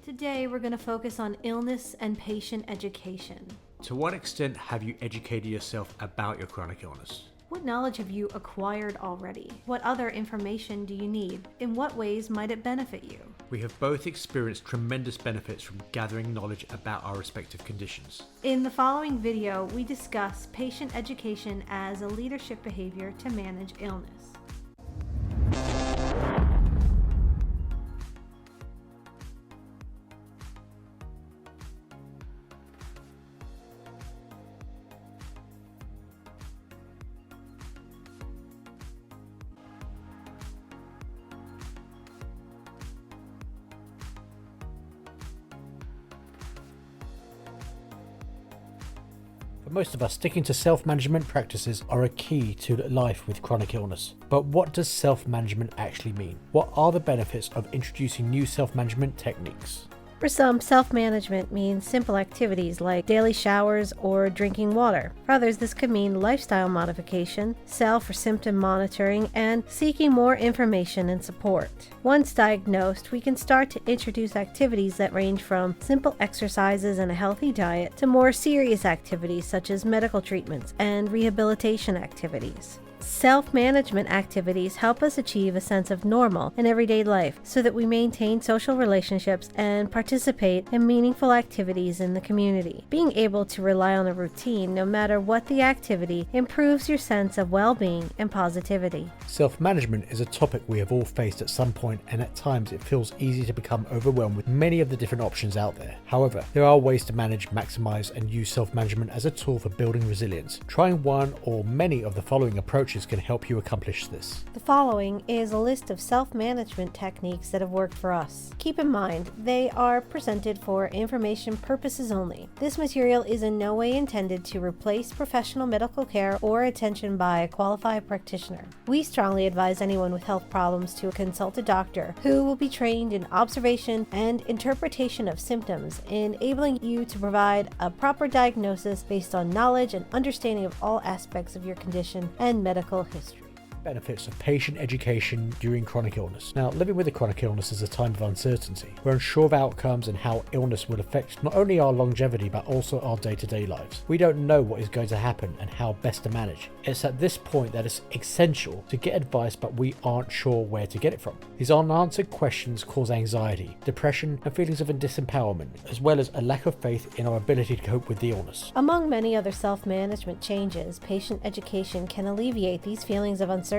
Today we're going to focus on illness and patient education. To what extent have you educated yourself about your chronic illness? What knowledge have you acquired already? What other information do you need? In what ways might it benefit you? We have both experienced tremendous benefits from gathering knowledge about our respective conditions. In the following video, we discuss patient education as a leadership behavior to manage illness. For most of us, sticking to self-management practices are a key to life with chronic illness. But what does self-management actually mean? What are the benefits of introducing new self-management techniques? For some, self-management means simple activities like daily showers or drinking water. For others, this could mean lifestyle modification, self or symptom monitoring, and seeking more information and support. Once diagnosed, we can start to introduce activities that range from simple exercises and a healthy diet to more serious activities such as medical treatments and rehabilitation activities. Self-management activities help us achieve a sense of normal in everyday life so that we maintain social relationships and participate in meaningful activities in the community. Being able to rely on a routine, no matter what the activity, improves your sense of well-being and positivity. Self-management is a topic we have all faced at some point, and at times it feels easy to become overwhelmed with many of the different options out there. However, there are ways to manage, maximize, and use self-management as a tool for building resilience. Trying one or many of the following approaches can help you accomplish this. The following is a list of self-management techniques that have worked for us. Keep in mind, they are presented for information purposes only. This material is in no way intended to replace professional medical care or attention by a qualified practitioner. We strongly advise anyone with health problems to consult a doctor who will be trained in observation and interpretation of symptoms, enabling you to provide a proper diagnosis based on knowledge and understanding of all aspects of your condition and medical history. Benefits of patient education during chronic illness. Now, living with a chronic illness is a time of uncertainty. We're unsure of outcomes and how illness will affect not only our longevity but also our day-to-day lives. We don't know what is going to happen and how best to manage. It's at this point that it's essential to get advice, but we aren't sure where to get it from. These unanswered questions cause anxiety, depression, and feelings of disempowerment, as well as a lack of faith in our ability to cope with the illness. Among many other self-management changes, patient education can alleviate these feelings of uncertainty.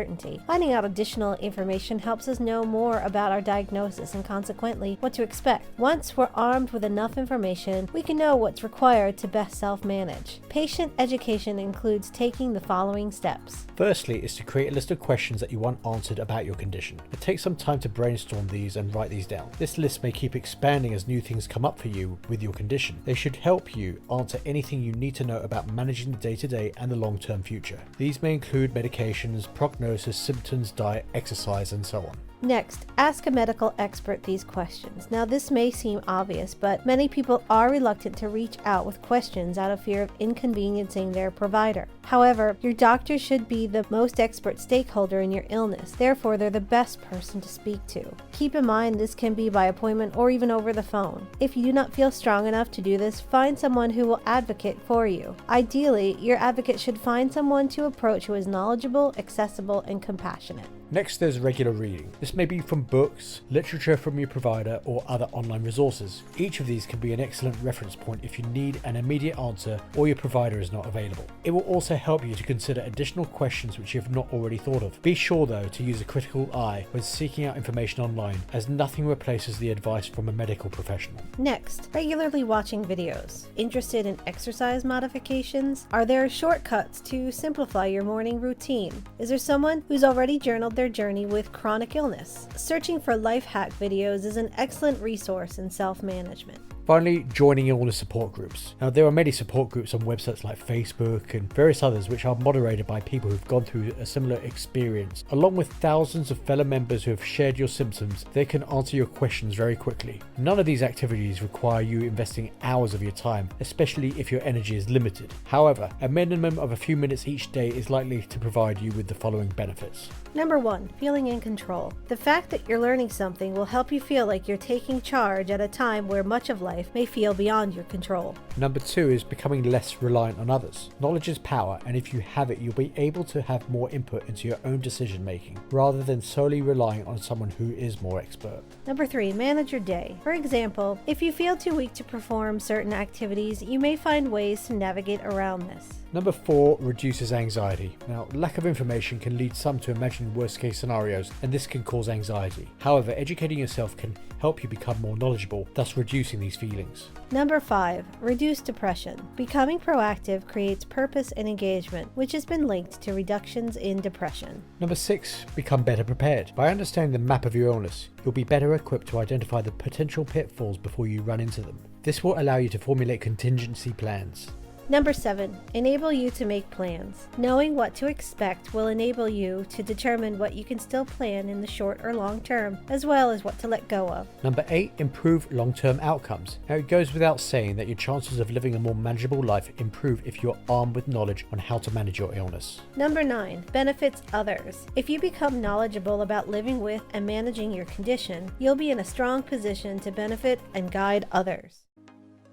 Finding out additional information helps us know more about our diagnosis and consequently what to expect. Once we're armed with enough information, we can know what's required to best self-manage. Patient education includes taking the following steps. Firstly is to create a list of questions that you want answered about your condition. It takes some time to brainstorm these and write these down. This list may keep expanding as new things come up for you with your condition. They should help you answer anything you need to know about managing the day-to-day and the long-term future. These may include medications, prognosis, symptoms, diet, exercise, and so on. Next, ask a medical expert these questions. Now, this may seem obvious, but many people are reluctant to reach out with questions out of fear of inconveniencing their provider. However, your doctor should be the most expert stakeholder in your illness. Therefore, they're the best person to speak to. Keep in mind this can be by appointment or even over the phone. If you do not feel strong enough to do this, find someone who will advocate for you. Ideally, your advocate should find someone to approach who is knowledgeable, accessible, and compassionate. Next, there's regular reading. This may be from books, literature from your provider, or other online resources. Each of these can be an excellent reference point if you need an immediate answer or your provider is not available. It will also help you to consider additional questions which you have not already thought of. Be sure though to use a critical eye when seeking out information online, as nothing replaces the advice from a medical professional. Next, regularly watching videos. Interested in exercise modifications? Are there shortcuts to simplify your morning routine? Is there someone who's already journaled their journey with chronic illness? Searching for life hack videos is an excellent resource in self-management. Finally, joining illness support groups. Now, there are many support groups on websites like Facebook and various others which are moderated by people who've gone through a similar experience. Along with thousands of fellow members who have shared your symptoms, they can answer your questions very quickly. None of these activities require you investing hours of your time, especially if your energy is limited. However, a minimum of a few minutes each day is likely to provide you with the following benefits. Number 1. Feeling in control. The fact that you're learning something will help you feel like you're taking charge at a time where much of life may feel beyond your control. Number 2 is becoming less reliant on others. Knowledge is power, and if you have it, you'll be able to have more input into your own decision making, rather than solely relying on someone who is more expert. Number 3. Manage your day. For example, if you feel too weak to perform certain activities, you may find ways to navigate around this. Number 4 reduces anxiety. Now, lack of information can lead some to imagine worst case scenarios, and this can cause anxiety. However, educating yourself can help you become more knowledgeable, thus reducing these feelings. Number 5. Reduce depression. Becoming proactive creates purpose and engagement, which has been linked to reductions in depression. Number 6. Become better prepared. By understanding the map of your illness, you'll be better equipped to identify the potential pitfalls before you run into them. This will allow you to formulate contingency plans. Number 7. Enable you to make plans. Knowing what to expect will enable you to determine what you can still plan in the short or long term, as well as what to let go of. Number 8. Improve long-term outcomes. Now, it goes without saying that your chances of living a more manageable life improve if you're armed with knowledge on how to manage your illness. Number 9. Benefits others. If you become knowledgeable about living with and managing your condition, you'll be in a strong position to benefit and guide others.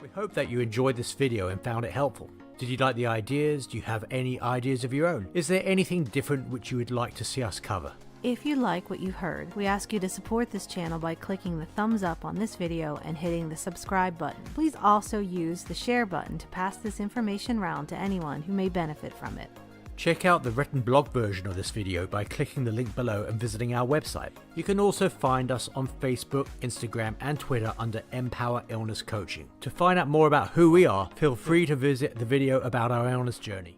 We hope that you enjoyed this video and found it helpful. Did you like the ideas? Do you have any ideas of your own? Is there anything different which you would like to see us cover? If you like what you heard, we ask you to support this channel by clicking the thumbs up on this video and hitting the subscribe button. Please also use the share button to pass this information around to anyone who may benefit from it. Check out the written blog version of this video by clicking the link below and visiting our website. You can also find us on Facebook, Instagram and Twitter under Empower Illness Coaching. To find out more about who we are, feel free to visit the video about our illness journey.